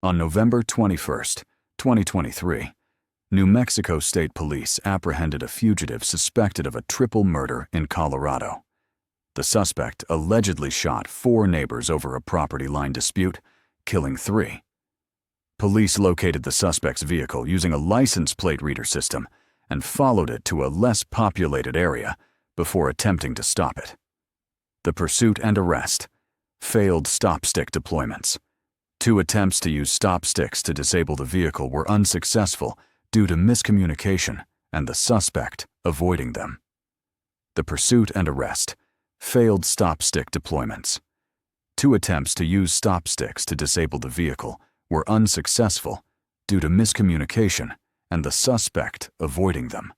On November 21st, 2023, New Mexico State Police apprehended a fugitive suspected of a triple murder in Colorado. The suspect allegedly shot 4 neighbors over a property line dispute, killing 3. Police located the suspect's vehicle using a license plate reader system and followed it to a less populated area before attempting to stop it. The pursuit and arrest: failed stop stick deployments. 2 attempts to use stop sticks to disable the vehicle were unsuccessful due to miscommunication and the suspect avoiding them. The pursuit and arrest: failed stop stick deployments. 2 attempts to use stop sticks to disable the vehicle were unsuccessful due to miscommunication and the suspect avoiding them.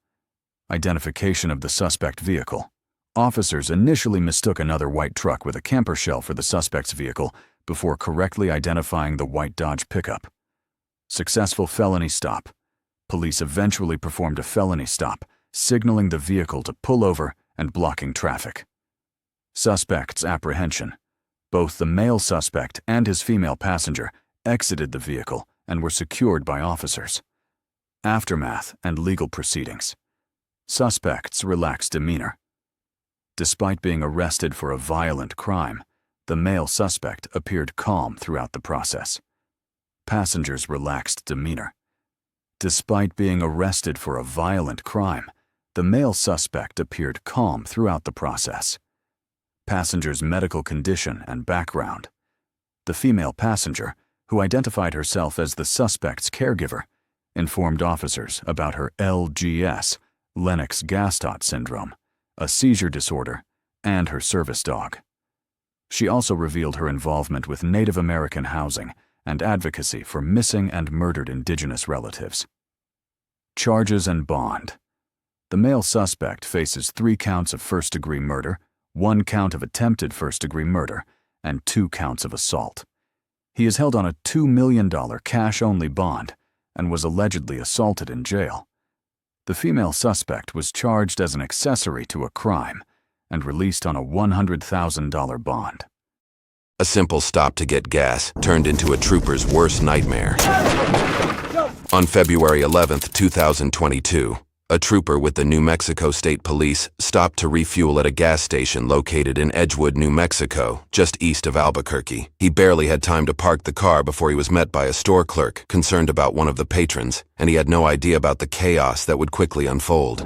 Identification of the suspect vehicle: officers initially mistook another white truck with a camper shell for the suspect's vehicle before correctly identifying the white Dodge pickup. Successful felony stop: police eventually performed a felony stop, signaling the vehicle to pull over and blocking traffic. Suspect's apprehension: both the male suspect and his female passenger exited the vehicle and were secured by officers. Aftermath and legal proceedings: suspect's relaxed demeanor. Despite being arrested for a violent crime, the male suspect appeared calm throughout the process. Passenger's relaxed demeanor. Despite being arrested for a violent crime, the male suspect appeared calm throughout the process. Passenger's medical condition and background. The female passenger, who identified herself as the suspect's caregiver, informed officers about her LGS, Lennox-Gastaut syndrome, a seizure disorder, and her service dog. She also revealed her involvement with Native American housing and advocacy for missing and murdered Indigenous relatives. Charges and bond. The male suspect faces 3 counts of first-degree murder, 1 count of attempted first-degree murder, and 2 counts of assault. He is held on a $2 million cash-only bond and was allegedly assaulted in jail. The female suspect was charged as an accessory to a crime and released on a $100,000 bond. A simple stop to get gas turned into a trooper's worst nightmare. On February 11, 2022, a trooper with the New Mexico State Police stopped to refuel at a gas station located in Edgewood, New Mexico, just east of Albuquerque. He barely had time to park the car before he was met by a store clerk concerned about one of the patrons, and he had no idea about the chaos that would quickly unfold.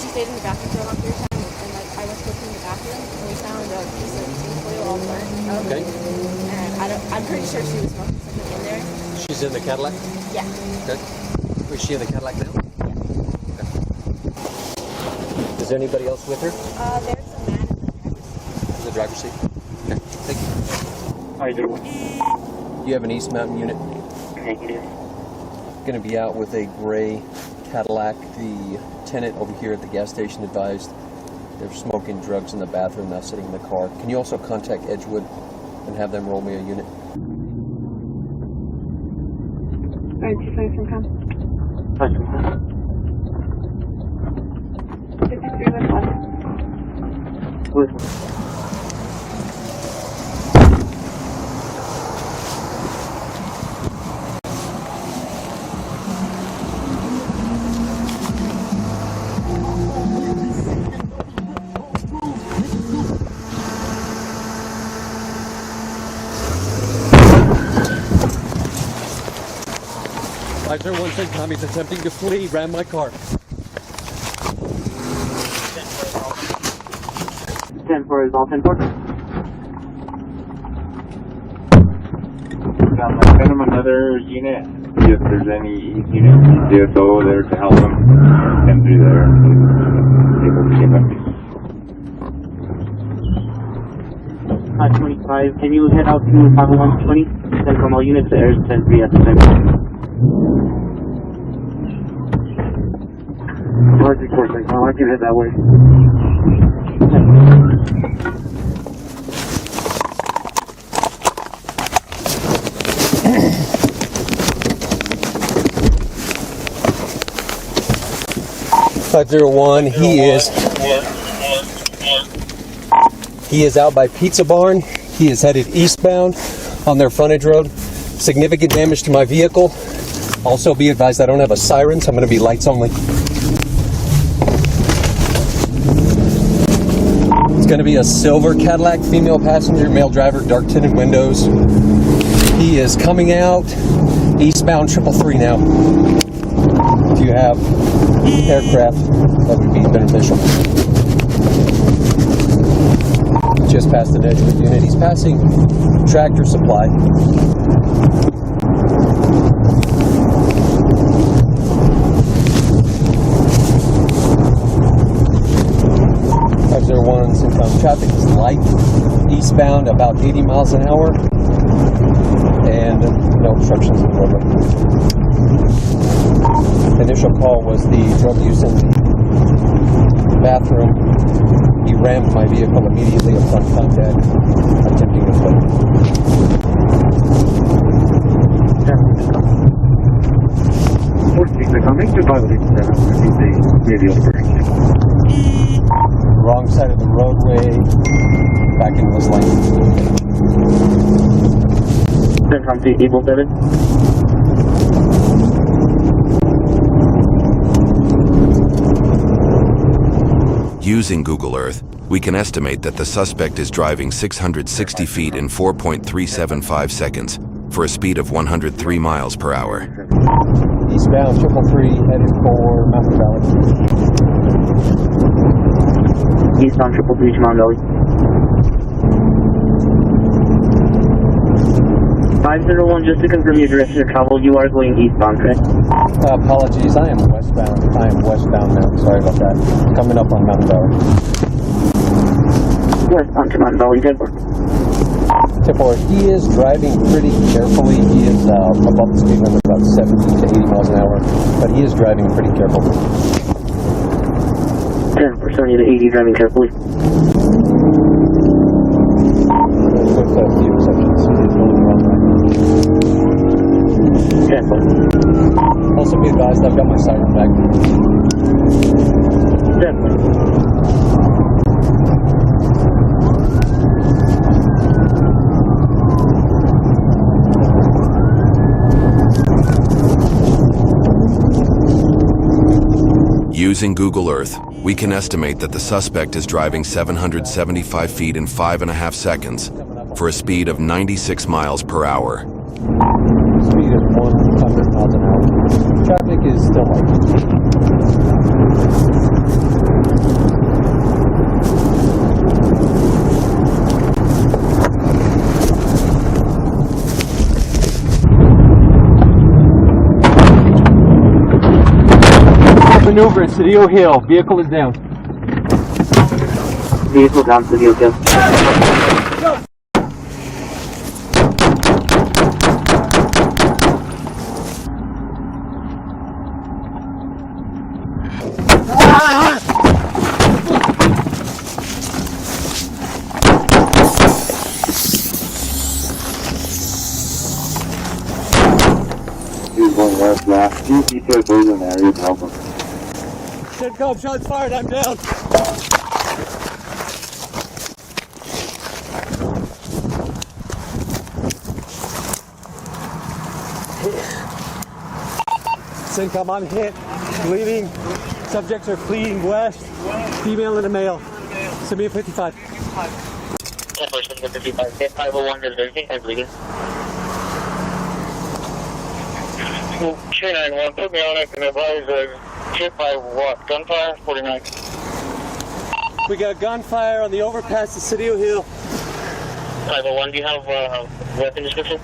She stayed in the bathroom for a long period of time, and I was looking in the bathroom, and we found a piece of tinfoil all burnt. Okay. And I'm pretty sure she was smoking something in there. She's in the Cadillac? Yeah. Okay. Was she in the Cadillac now? Yeah. Okay. Is there anybody else with her? There's a man in the driver's seat. In the driver's seat? Okay. Thank you. How you doing? You have an East Mountain unit? Negative. Going to be out with a gray Cadillac. The tenant over here at the gas station advised they're smoking drugs in the bathroom, now sitting in the car. Can you also contact Edgewood and have them roll me a unit? 93 from 53 with one. Officer 16 Tommy's attempting to flee, ran my car. 10-4 is all 10-4. Send them another unit. See if there's any unit DSO there to help them. Send through there. Able to get them. 25. Can you head out to 50120? Send from all units to Air 10-3 at the same time. Roger, Cortex. I can head that way. He is out by Pizza Barn. He is headed eastbound on their frontage road. Significant damage to my vehicle. Also be advised I don't have a siren, so I'm going to be lights only. It's going to be a silver Cadillac, female passenger, male driver, dark tinted windows. He is coming out eastbound 333 now. If you have aircraft, that would be beneficial. Just past an Edgewood unit. He's passing Tractor Supply. Traffic is light, eastbound about 80 miles an hour, and no obstructions in the roadway. Initial call was the drug use in the bathroom. He rammed my vehicle immediately upon contact, attempting to flee. Wrong side of the roadway, back in this lane. From Able 7. Using Google Earth, we can estimate that the suspect is driving 660 feet in 4.375 seconds for a speed of 103 miles per hour. Eastbound 333 headed for Mountain Valley. Eastbound 333 to Mountain Valley. 501, just to confirm your direction of travel, you are going eastbound, correct? Apologies, I am westbound. I am westbound now. Sorry about that. Coming up on Mountain Valley. Westbound to Mountain Valley, 10-4. 10-4. He is driving pretty carefully. He is above the speed limit, about 70 to 80 miles an hour, but he is driving pretty carefully. 10-4, 70 to 80, driving carefully. With a few exceptions, he is going the wrong way. 10-4. Also be advised, I've got my siren back. 10-4. Using Google Earth, we can estimate that the suspect is driving 775 feet in 5.5 seconds for a speed of 96 miles per hour. Speed is 100 miles an hour. Traffic is still light. Maneuver at Cedillo Hill. Vehicle is down. Vehicle down, Cedillo Hill. He's going west now. You keep your boys in there, you can help him. Come, shots fired, I'm down. CENTCOM, I'm hit, bleeding. Subjects are fleeing west. Female and a male. Send me a 55. 55. Hit 501, there's anything I'm bleeding. K91, put me on it and advise hit by what? Gunfire? 49. We got gunfire on the overpass to Cedillo Hill. 501, do you have weapon description?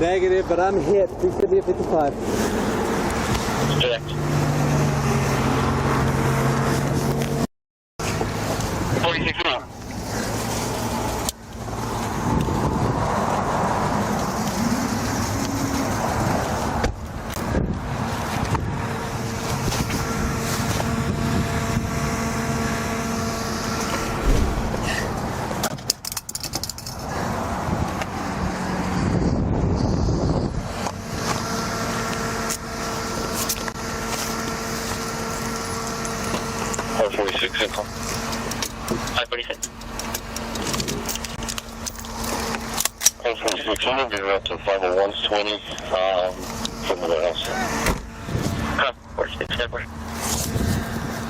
Negative, but I'm hit. Please give me a 55. Direct. 46 now. 10-6, I'm moving up to 501-20 from the house. Huh, 46,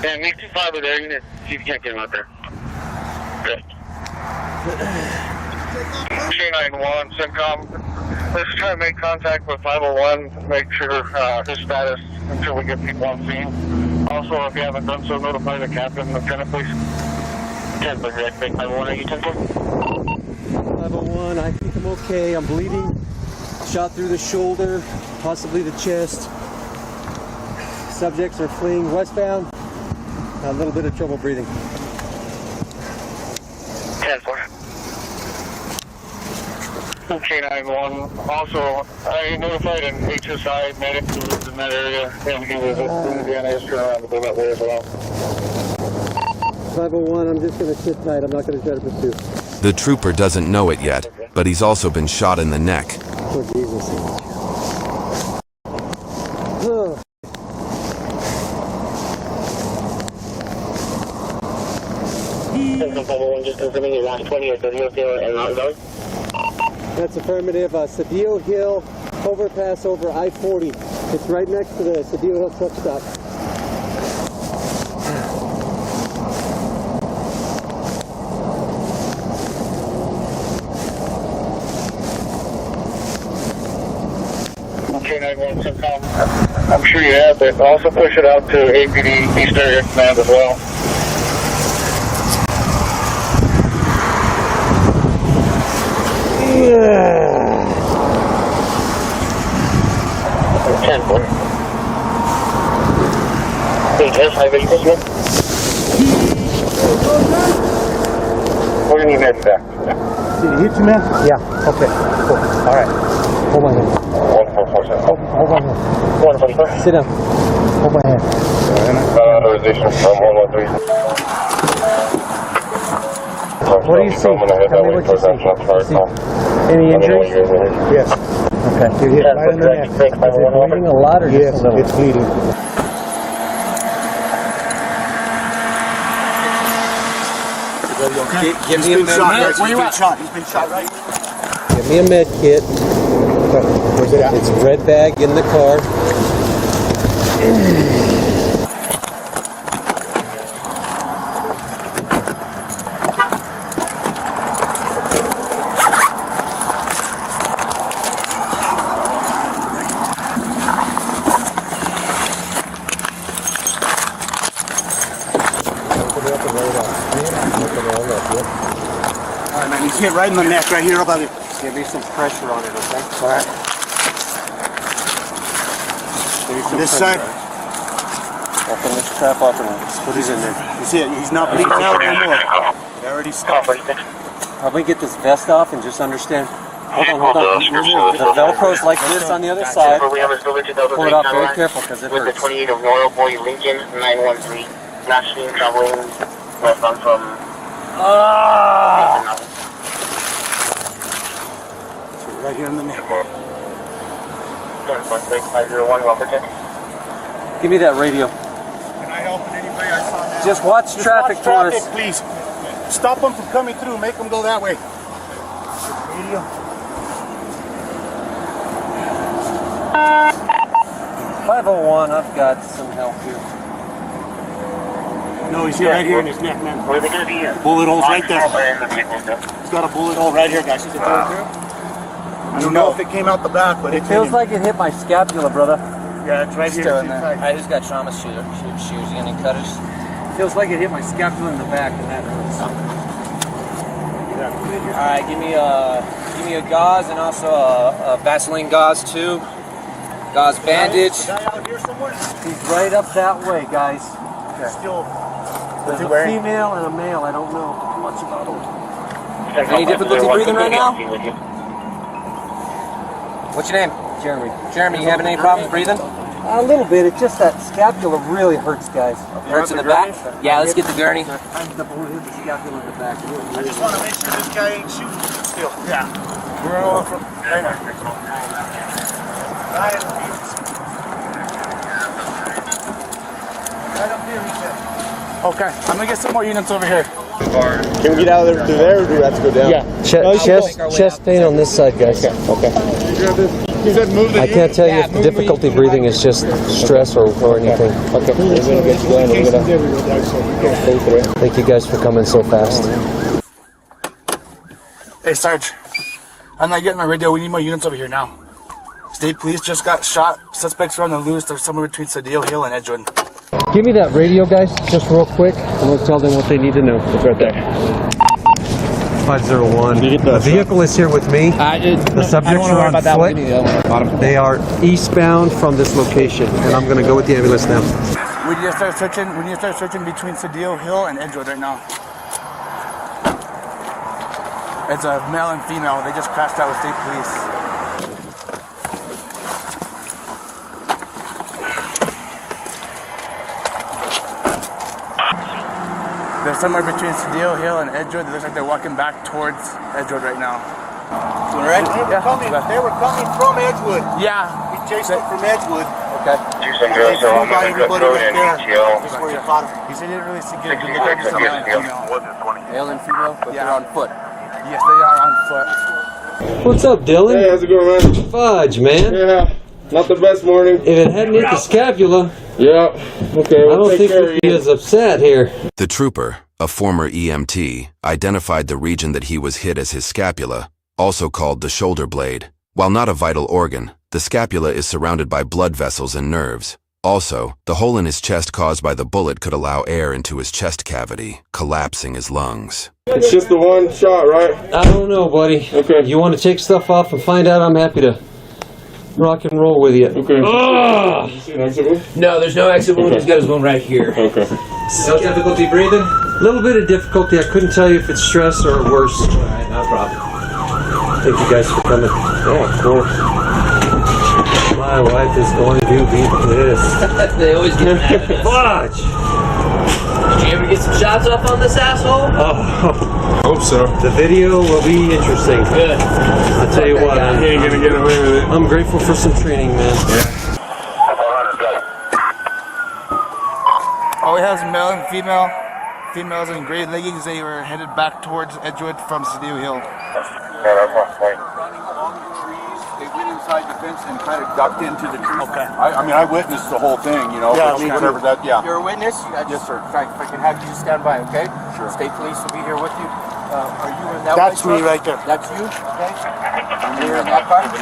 yeah, make 2-5 over there. You can see if you can't get him out there. Good. K91, CENTCOM. Let's try to make contact with 501, make sure his status until we get people on scene. Also, if you haven't done so, notify the captain and lieutenant, please. 10, but you're at 501, are you 10-4? 501, I think I'm okay. I'm bleeding. Shot through the shoulder, possibly the chest. Subjects are fleeing westbound. A little bit of trouble breathing. 10-4. K91. Also, I notified an HSI medic who lives in that area, and he was in Indiana. He's turning around to go that way as well. 501, I'm just going to sit tight. I'm not going to try to pursue. The trooper doesn't know it yet, but he's also been shot in the neck. Oh, Jesus. Ugh. Just confirming your last 20 or 30 and not going. That's affirmative. Cedillo Hill overpass over I-40. It's right next to the Cedillo Hill truck stop. K91 CENTCOM. I'm sure you have, but also push it out to APD East Area Command as well. Yeah. 10-4. Hey, Jess, hi, very good. We're gonna need meds back. Did he hit you, man? Yeah. Okay. Cool. All right. Hold my hand. 1447. Hold my hand. 144. Sit down. Hold my hand. Authorization from 113. What do you see? Tell me what you see. Any injuries? Yes. Okay. You hit right on the neck. Is it bleeding a lot or Yes, just a little? it's bleeding. Give me a med kit. Where you at? He's been shot, right? Give me a med kit. Where's it at? It's a red bag in the car. Alright, man, he's hit right in the neck, right here above it. Give me some pressure on it, okay? Alright. This side. Open this trap up and put it in there. You see it? He's not bleeding out anymore. He already stopped. Probably get this vest off and just understand. Hold on. The Velcro's like this on the other side. Pull it off very careful because it With the hurts. 28 of Royal Boy Lincoln 913. Last seen traveling westbound from. Right here in the neck. 501, well protected. Give me that radio. Can I help in any way? I saw that. Just watch traffic for us. Please. Stop them from coming through. Make them go that way. Radio. 501, I've got some help here. No, he's here right here in his neck, man. Where are they going to be here? Bullet holes right there. there. He's got a bullet hole right here, guys. See the bullet through? I don't know if it came out the back, but It feels like it hit my scapula, brother. Yeah, it's right here. Still in there. Inside. Alright, who's got trauma shoes? You got any cutters? Feels like it hit my scapula in the back, and that hurts. Alright, give me a gauze and also a Vaseline gauze too. Gauze bandage. Is that out here somewhere? He's right up that way, guys. Still. There's a female and a male. I don't know much about them. Any difficulty breathing right now? What's your name? Jeremy. Jeremy, you having any problems breathing? A little bit. It's just that scapula really hurts, guys. Hurts in the back? Yeah, let's get the gurney. The bullet hit the scapula in the back. I just want to make sure this guy ain't shooting still. Yeah. We're all from. Right up here, he said. Okay, I'm gonna get some more units over here. Can we get out of there to there, or do we have to go down? Yeah. Chest pain on this side, guys. Okay. You said move the I can't tell you if the difficulty breathing is just stress or anything. Okay. We're gonna get you going. Thank you guys for coming so fast. Hey Sarge, I'm not getting my radio. We need more units over here now. State police just got shot. Suspects are on the loose. They're somewhere between Cedillo Hill and Edgewood. Give me that radio, guys, just real quick, and we'll tell them what they need to know. It's right there. 501. The vehicle is here with me. The subjects are on foot. They are eastbound from this location, and I'm going to go with the ambulance now. We need to start searching. We need to start searching between Cedillo Hill and Edgewood right now. It's a male and female. They just crashed out with state police. They're somewhere between Cedillo Hill and Edgewood. It looks like they're walking back towards Edgewood right now. All right. They were coming from Edgewood. Yeah. We chased them from Edgewood. Okay. They flew by everybody right there. That's where you caught them. He said he didn't really see good. It looked like it's a male and female. Male and female, but they're on foot. Yes, they are on foot. What's up, Dylan? Hey, how's it going, man? Fudge, man. Yeah, not the best morning. If it hadn't hit the scapula, Yeah, okay. I don't think we'd be as upset here. The trooper, a former EMT, identified the region that he was hit as his scapula, also called the shoulder blade. While not a vital organ, the scapula is surrounded by blood vessels and nerves. Also, the hole in his chest caused by the bullet could allow air into his chest cavity, collapsing his lungs. It's just the one shot, right? I don't know, buddy. Okay. You want to take stuff off and find out? I'm happy to rock and roll with you. Okay. Oh! You see an exit wound? No, there's no exit wound. He's got his wound right here. Okay. No difficulty breathing? A little bit of difficulty. I couldn't tell you if it's stress or worse. All right, no problem. Thank you guys for coming. Yeah, of course. My wife is going to be pissed. They always get mad at us. Fudge! Did you ever get some shots off on this asshole? Oh, Hope so. the video will be interesting. Good. I'll tell you what, He ain't gonna get away with it. I'm grateful for some training, man. All we have is male and female. Females in gray leggings. They were headed back towards Edgewood from Cedillo Hill. They went inside the fence and kind of ducked into the tree. Okay. I mean, I witnessed the whole thing, you know. Yeah, whatever that. Yeah. You're a witness? Yes, sir. If I can have you stand by, okay? Sure. State police will be here with you. Are you in that That's white me truck? right there. That's you? Okay. And you're in that car? Okay.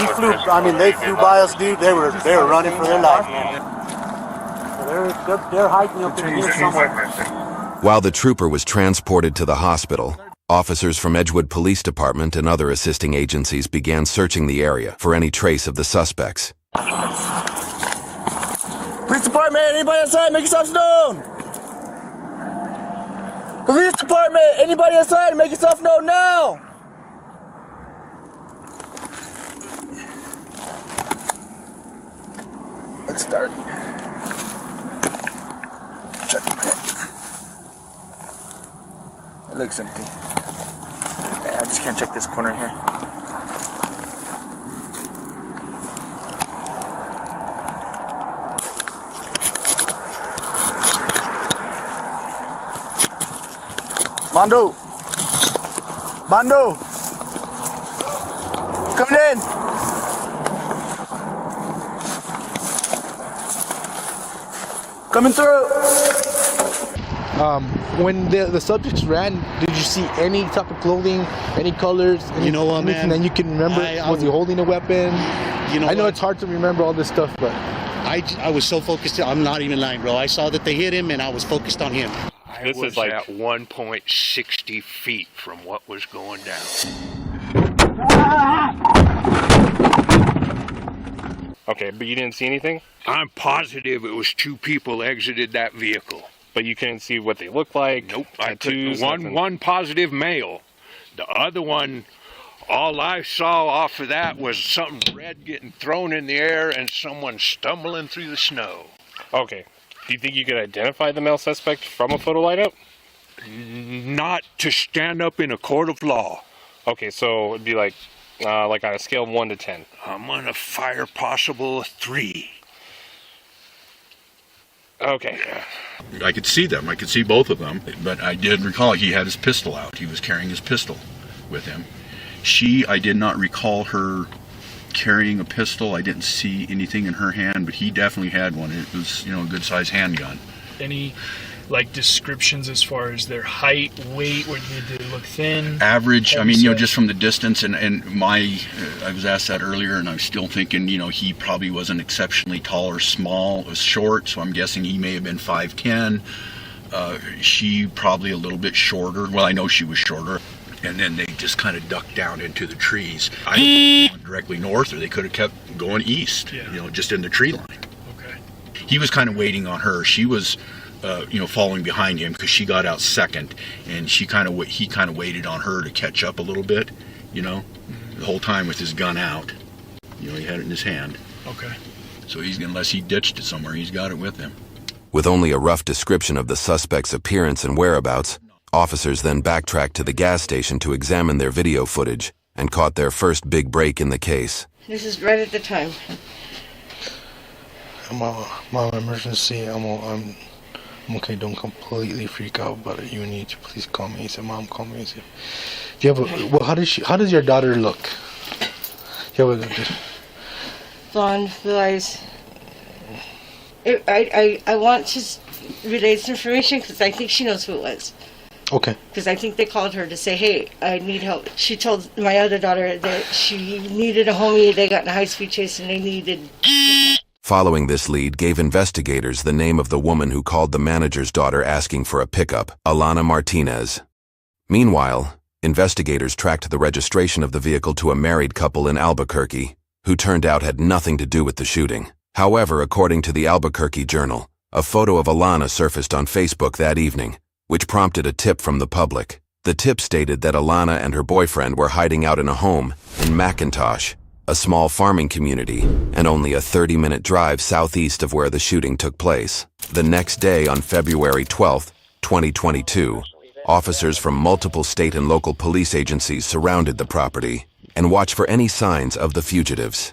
He flew. I mean, they flew by us, dude. They were running for their lives, man. So they're hiking up in here somewhere. While the trooper was transported to the hospital, officers from Edgewood Police Department and other assisting agencies began searching the area for any trace of the suspects. Police department, anybody outside, make yourselves known. Police department, anybody outside, make yourself known now. Let's start. Check the pit. It looks empty. Yeah, I just can't check this corner here. Mondo! Mondo! Coming in! Coming through! When the subjects ran, did you see any type of clothing, any colors, You know what, anything man? that you can remember? Was he holding a weapon? You know I know what? it's hard to remember all this stuff, but I was so focused. I'm not even lying, bro. I saw that they hit him, and I was focused on him. This is like at 1.60 feet from what was going down. Okay, but you didn't see anything? I'm positive it was two people exited that vehicle. But you couldn't see what they looked like? Nope, I Tattoos, couldn't. nothing? One positive male. The other one, all I saw off of that was something red getting thrown in the air and someone stumbling through the snow. Okay. Do you think you could identify the male suspect from a photo lineup? Not to stand up in a court of law. Okay, so it'd be like on a scale of 1 to 10. I'm gonna fire possible a 3. Okay. I could see them. I could see both of them. But I did recall he had his pistol out. He was carrying his pistol with him. I did not recall her carrying a pistol. I didn't see anything in her hand, but he definitely had one. It was, a good-sized handgun. Any, descriptions as far as their height, weight, or did they look thin? Average, just from the distance, and I was asked that earlier, and I'm still thinking, he probably wasn't exceptionally tall or small, was short, so I'm guessing he may have been 5'10". She probably a little bit shorter. Well, I know she was shorter. And then they just kind of ducked down into the trees. I could have gone directly north, or they could have kept going east, just in the tree line. Okay. He was kind of waiting on her. She was, following behind him because she got out second, and he kind of waited on her to catch up a little bit, the whole time with his gun out. He had it in his hand. Okay. So unless he ditched it somewhere, he's got it with him. With only a rough description of the suspect's appearance and whereabouts, officers then backtracked to the gas station to examine their video footage and caught their first big break in the case. This is right at the time. Mom, emergency. I'm okay. Don't completely freak out, but you need to please call me. He said, Mom, call me. He said, do you have how does your daughter look? Blonde, blue eyes. I want to relay this information because I think she knows who it was. Okay. Because I think they called her to say, hey, I need help. She told my other daughter that she needed a homie. They got in a high-speed chase and they needed... Following this lead gave investigators the name of the woman who called the manager's daughter asking for a pickup, Alana Martinez. Meanwhile, investigators tracked the registration of the vehicle to a married couple in Albuquerque, who turned out had nothing to do with the shooting. However, according to the Albuquerque Journal, a photo of Alana surfaced on Facebook that evening, which prompted a tip from the public. The tip stated that Alana and her boyfriend were hiding out in a home in McIntosh, a small farming community, and only a 30-minute drive southeast of where the shooting took place. The next day, on February 12, 2022, officers from multiple state and local police agencies surrounded the property and watched for any signs of the fugitives.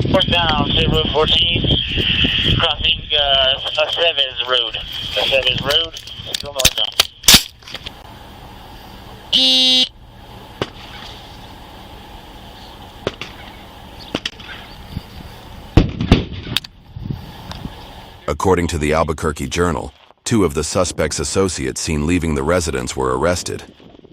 We're down, State Road 14, crossing Aceves Road. Aceves Road, still northbound. According to the Albuquerque Journal, 2 of the suspect's associates seen leaving the residence were arrested.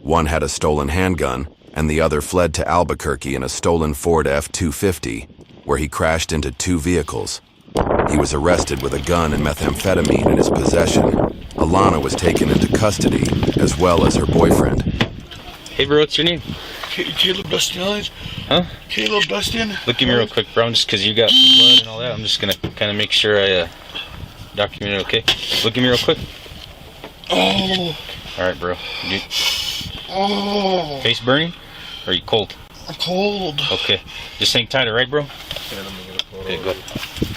One had a stolen handgun, and the other fled to Albuquerque in a stolen Ford F-250, where he crashed into 2 vehicles. He was arrested with a gun and methamphetamine in his possession. Alana was taken into custody, as well as her boyfriend. Hey bro, what's your name? Caleb Dustin. Huh? Caleb Dustin. Look at me real quick, bro. Just because you got blood and all that, I'm just gonna kind of make sure I document it, okay? Look at me real quick. Oh. Alright, bro. Oh. Face burning? Or are you cold? I'm cold. Okay. Just hang tight, alright, bro? Okay, go.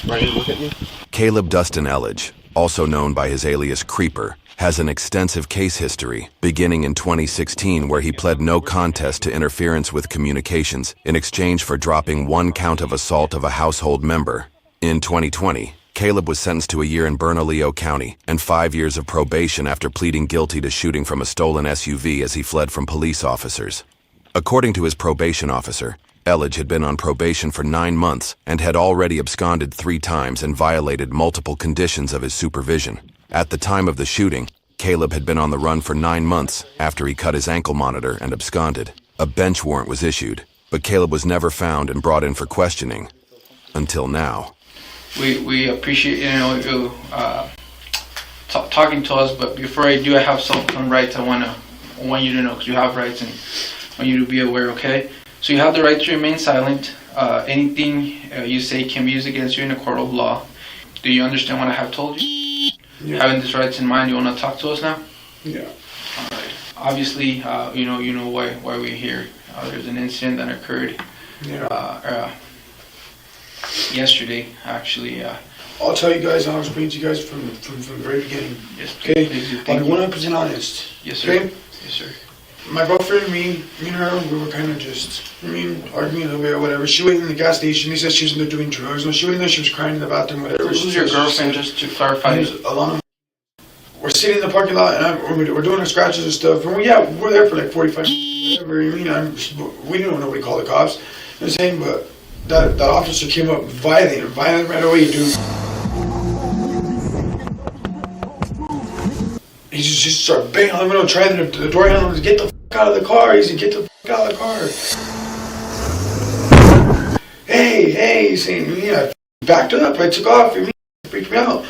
Right, look at me. Caleb Dustin Elledge, also known by his alias Creeper, has an extensive case history, beginning in 2016 where he pled no contest to interference with communications in exchange for dropping 1 count of assault of a household member. In 2020, Caleb was sentenced to a year in Bernalillo County and 5 years of probation after pleading guilty to shooting from a stolen SUV as he fled from police officers. According to his probation officer, Elledge had been on probation for 9 months and had already absconded 3 times and violated multiple conditions of his supervision. At the time of the shooting, Caleb had been on the run for 9 months after he cut his ankle monitor and absconded. A bench warrant was issued, but Caleb was never found and brought in for questioning. Until now. We appreciate you talking to us, but before I do, I have some rights. I want you to know, because you have rights, and I want you to be aware, okay? So you have the right to remain silent. Anything you say can be used against you in a court of law. Do you understand what I have told you? Yeah. Having these rights in mind, you want to talk to us now? Yeah. All right. Obviously, you know why we're here. There's an incident that occurred yesterday, actually. I'll tell you guys, and I'll explain to you guys from the very beginning. Yes. Okay? Please do. I'll be 100% honest. Yes, sir. Okay? Yes, sir. My girlfriend, me and her, we were kind of just, arguing a little bit or whatever. She went in the gas station. They said she was in there doing drugs. When she went in there, she was crying in the bathroom, whatever. Who's your girlfriend, just to clarify? Alana. We're sitting in the parking lot, and we're doing our scratches and stuff. And we're there for like 45 minutes, whatever. We didn't know nobody called the cops. You know what I'm saying? But that officer came up violent right away, dude. He just started banging on the window, trying the door handle to get the fuck out of the car. He said, get the fuck out of the car. Hey, saying, I backed up, I took off, it freaked me out.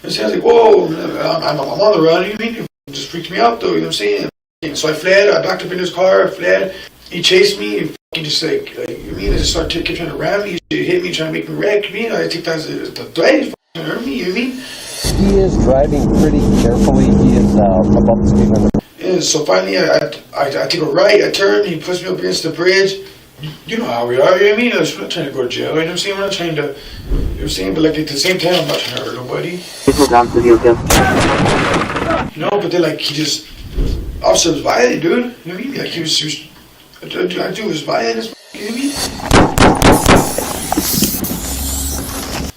And so I was like, whoa, I'm on the run, it just freaked me out though, you know what I'm saying? And so I fled, I backed up in his car, I fled. He chased me and fucking just like I just started kept trying to ram me, he hit me, trying to make me wreck, I take that as the threat, he fucking hurt me, you know what I mean? He is driving pretty carefully. He is above the speed limit. And so finally, I take a right, I turn, he puts me up against the bridge. You know how we are, you know what I mean? I'm not trying to go to jail, you know what I'm saying? We're not trying to, you know what I'm saying? But like at the same time, I'm not trying to hurt nobody. No, but then like he just, officer was violent, dude. You know what I mean? Like he was I do was violent as you know what I mean?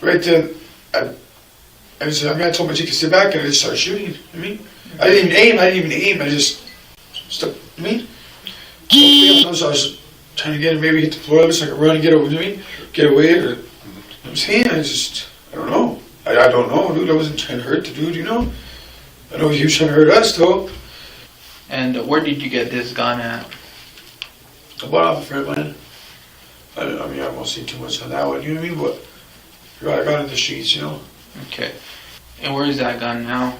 Right then, I told my chick to sit back and I just started shooting. You know what I mean? I didn't even aim. I just stuck. You know what I mean? So I was trying to get him, maybe hit the floor so I could run and get away. You know what I mean? Get away. Or, you know what I'm saying? I don't know. I don't know, dude. I wasn't trying to hurt the dude, you know? I know he was trying to hurt us, though. And where did you get this gun at? I bought off a friend of mine. I won't say too much on that one, you know what I mean? But I got in the streets, you know? Okay. And where is that gun now?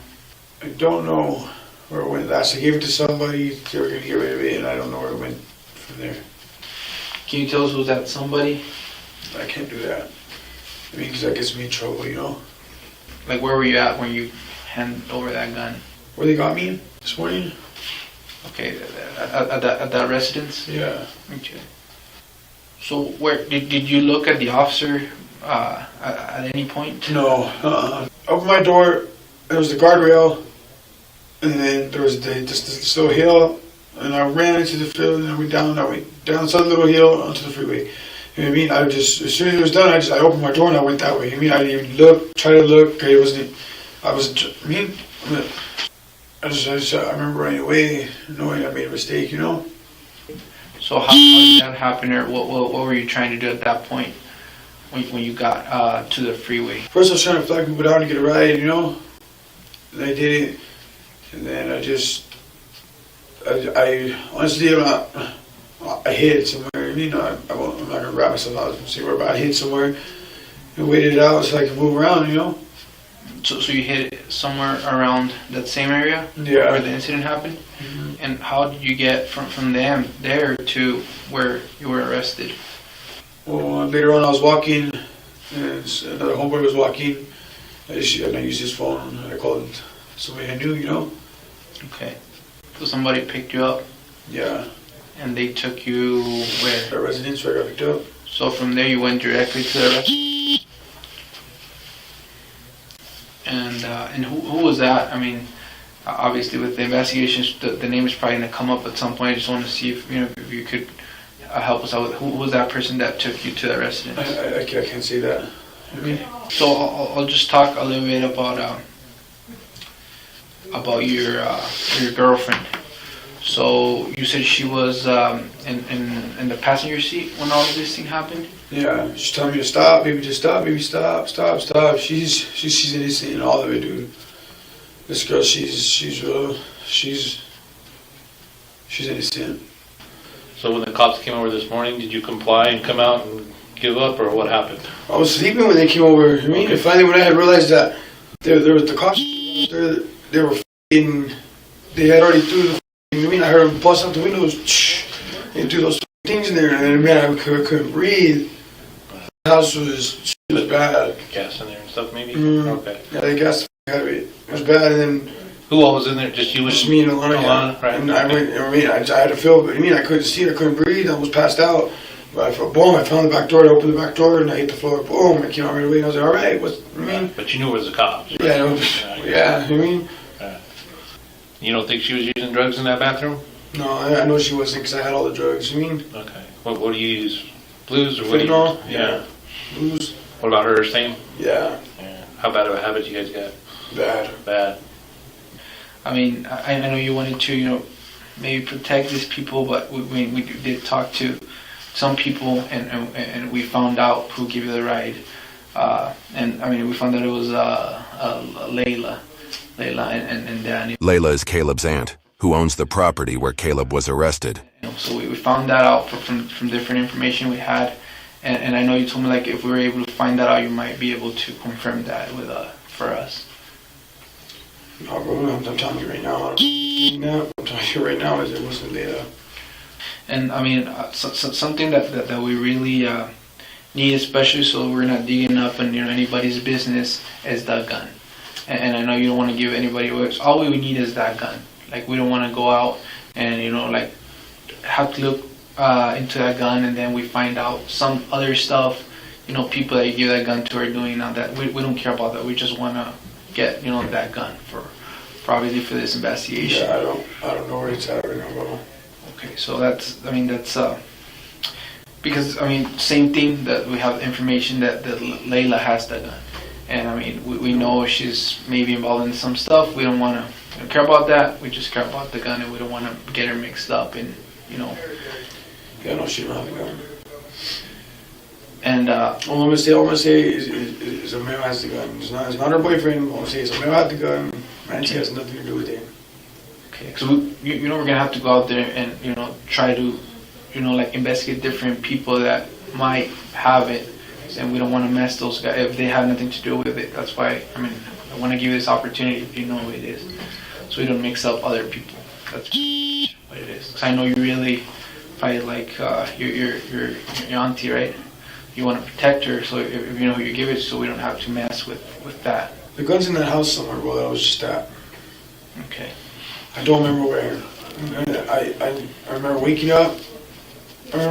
I don't know where it went last. I gave it to somebody. They were going to get rid of it, and I don't know where it went from there. Can you tell us who's that somebody? I can't do that. I mean, because that gets me in trouble, you know? Like, where were you at when you handed over that gun? Where they got me this morning? Okay, at that residence? Yeah. Okay. So, where did you look at the officer at any point? No. Opened my door, there was the guardrail, and then there was this little hill, and I ran into the field, and I went down this other little hill onto the freeway. You know what I mean? As soon as it was done, I opened my door and I went that way. I mean, I didn't even look, try to look. I remember running away, knowing I made a mistake, you know? So how did that happen, or what were you trying to do at that point when you got to the freeway? First I was trying to flag people down to get a ride, you know? And I did it. And then I honestly, I hid somewhere. You know, I'm not going to wrap myself out and see where, but I hid somewhere and waited it out so I could move around, you know? So you hid somewhere around that same area? Yeah. Where the incident happened? Mm-hmm. And how did you get from them there to where you were arrested? Well, later on I was walking, and another homeboy was walking. I used his phone, and I called somebody I knew, you know? Okay. So somebody picked you up? Yeah. And they took you where? The residence where I got picked up. So from there you went directly to the residence? And who was that? I mean, obviously with the investigations, the name is probably going to come up at some point. I just want to see if you could help us out with who was that person that took you to the residence? I can't say that. Okay. So I'll just talk a little bit about your girlfriend. So you said she was in the passenger seat when all of this thing happened? Yeah, she's telling me to stop, baby, just stop, baby, stop. She's innocent in all of it, dude. This girl, she's innocent. So when the cops came over this morning, did you comply and come out and give up, or what happened? I was sleeping when they came over. I mean, finally when I had realized that there was the cops, they were they had already threw the. I mean, I heard them bust out the windows. They threw those things in there, and man, I couldn't breathe. The house was bad. Gas in there and stuff, maybe. Okay. Yeah, the gas out of it. It was bad, and then. Who all was in there? Just you? Just me and Alana. Yeah. Right. And I had to feel. I mean, I couldn't see it. I couldn't breathe. I was passed out. But I found the back door. I opened the back door, and I hit the floor. Boom! I came out right away. And I was like, all right. But you knew it was the cops. Right? Yeah. Yeah. I mean. You don't think she was using drugs in that bathroom? No, I know she wasn't because I had all the drugs. You mean? Okay. What do you use? Blues or what do you Fentanyl? use? Yeah. Blues? What about her? Same? Yeah. Yeah. How bad of a habit you guys got? Bad. Bad. I mean, I know you wanted to, maybe protect these people, but we did talk to some people, and we found out who gave you the ride. And I mean, we found out it was Layla and Danny. Layla is Caleb's aunt, who owns the property where Caleb was arrested. So we found that out from different information we had, and I know you told me like if we were able to find that out, you might be able to confirm that with for us. No, bro, I'm telling you right now. I'm telling you right now, it wasn't Layla. And I mean, something that we really need, especially so we're not digging up in anybody's business, is that gun. And I know you don't want to give anybody away. So all we need is that gun. Like we don't want to go out and like have to look into that gun, and then we find out some other stuff. People that you give that gun to are doing that. We don't care about that. We just want to get that gun for probably for this investigation. Yeah, I don't know where it's at right now, bro. Okay, so that's because same thing that we have information that Layla has that gun, and I mean we know she's maybe involved in some stuff. We don't care about that. We just care about the gun, and we don't want to get her mixed up in Yeah, no, she don't have a gun. And all I'm gonna say is a male has the gun. It's not her boyfriend. All I'm gonna say is a male has the gun. Nancy has nothing to do with it. Okay, so we're gonna have to go out there and try to like investigate different people that might have it, and we don't want to mess those guys if they have nothing to do with it. That's why I want to give you this opportunity if you know who it is, so we don't mix up other people. That's what it is. 'Cause I know you really probably like your auntie, right? You want to protect her, so if you know who you give it, so we don't have to mess with that. The gun's in that house somewhere, bro. That was just that. Okay. I don't remember where. I remember waking up. And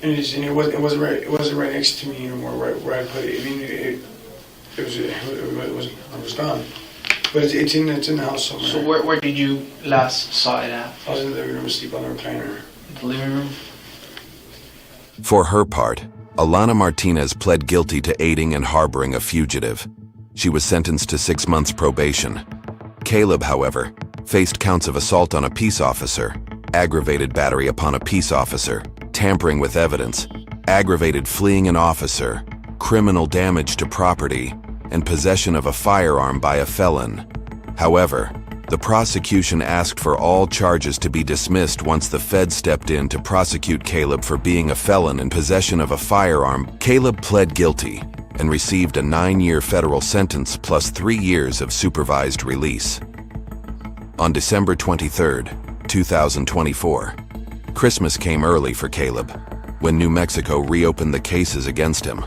it wasn't right next to me anymore. Where I put it. I mean, it was gone. But it's in the house somewhere. So where did you last saw it at? I was in the living room asleep on the recliner. The living room. For her part, Alana Martinez pled guilty to aiding and harboring a fugitive. She was sentenced to 6 months probation. Caleb, however, faced counts of assault on a peace officer, aggravated battery upon a peace officer, tampering with evidence, aggravated fleeing an officer, criminal damage to property, and possession of a firearm by a felon. However, the prosecution asked for all charges to be dismissed once the Fed stepped in to prosecute Caleb for being a felon in possession of a firearm. Caleb pled guilty and received a 9-year federal sentence plus 3 years of supervised release. On December 23, 2024, Christmas came early for Caleb when New Mexico reopened the cases against him.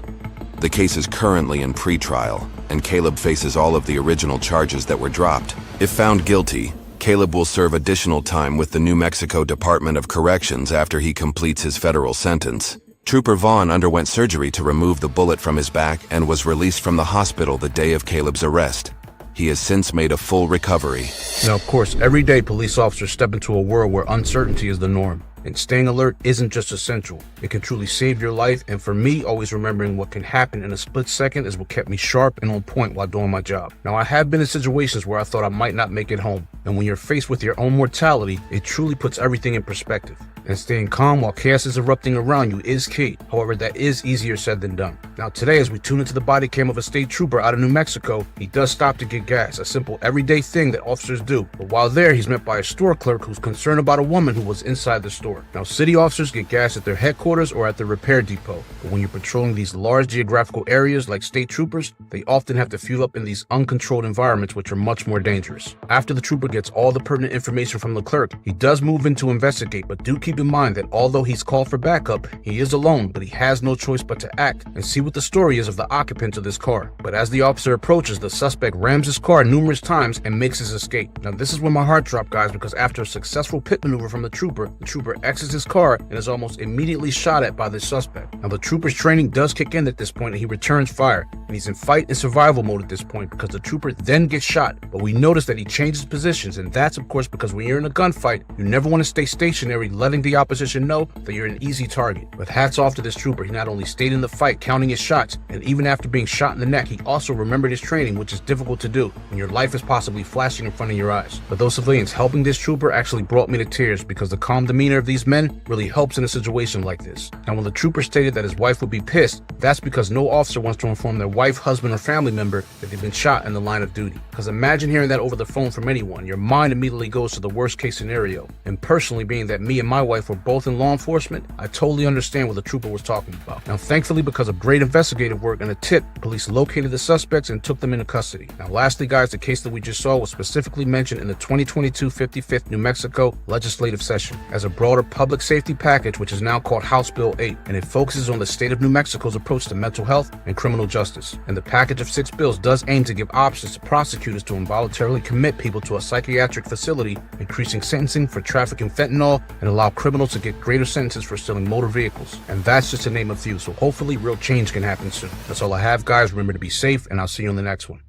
The case is currently in pretrial, and Caleb faces all of the original charges that were dropped. If found guilty, Caleb will serve additional time with the New Mexico Department of Corrections after he completes his federal sentence. Trooper Vaughn underwent surgery to remove the bullet from his back and was released from the hospital the day of Caleb's arrest. He has since made a full recovery. Now, of course, every day police officers step into a world where uncertainty is the norm. And staying alert isn't just essential. It can truly save your life, and for me, always remembering what can happen in a split second is what kept me sharp and on point while doing my job. Now, I have been in situations where I thought I might not make it home, and when you're faced with your own mortality, it truly puts everything in perspective. And staying calm while chaos is erupting around you is key. However, that is easier said than done. Now today, as we tune into the body cam of a state trooper out of New Mexico, he does stop to get gas, a simple everyday thing that officers do. But while there, he's met by a store clerk who's concerned about a woman who was inside the store. Now, city officers get gas at their headquarters or at the repair depot. But when you're patrolling these large geographical areas like state troopers, they often have to fuel up in these uncontrolled environments, which are much more dangerous. After the trooper gets all the pertinent information from the clerk, he does move in to investigate, but do keep in mind that although he's called for backup, he is alone, but he has no choice but to act and see what the story is of the occupants of this car. But as the officer approaches, the suspect rams his car numerous times and makes his escape. Now this is when my heart dropped, guys, because after a successful pit maneuver from the trooper exits his car and is almost immediately shot at by the suspect. Now the trooper's training does kick in at this point and he returns fire, and he's in fight and survival mode at this point because the trooper then gets shot. But we notice that he changes positions, and that's of course because when you're in a gunfight, you never want to stay stationary, letting the opposition know that you're an easy target. But hats off to this trooper. He not only stayed in the fight counting his shots, and even after being shot in the neck, he also remembered his training, which is difficult to do when your life is possibly flashing in front of your eyes. But those civilians helping this trooper actually brought me to tears because the calm demeanor of these men really helps in a situation like this. Now when the trooper stated that his wife would be pissed, that's because no officer wants to inform their wife, husband, or family member that they've been shot in the line of duty. Because imagine hearing that over the phone from anyone. Your mind immediately goes to the worst case scenario. And personally, being that me and my wife were both in law enforcement, I totally understand what the trooper was talking about. Now thankfully, because of great investigative work and a tip, police located the suspects and took them into custody. Now lastly guys, the case that we just saw was specifically mentioned in the 2022 55th New Mexico legislative session as a broader public safety package, which is now called House Bill 8, and it focuses on the state of New Mexico's approach to mental health and criminal justice. And the package of 6 bills does aim to give options to prosecutors to involuntarily commit people to a psychiatric facility, increasing sentencing for trafficking fentanyl, and allow criminals to get greater sentences for stealing motor vehicles. And that's just to name a few, so hopefully real change can happen soon. That's all I have guys. Remember to be safe, and I'll see you on the next one.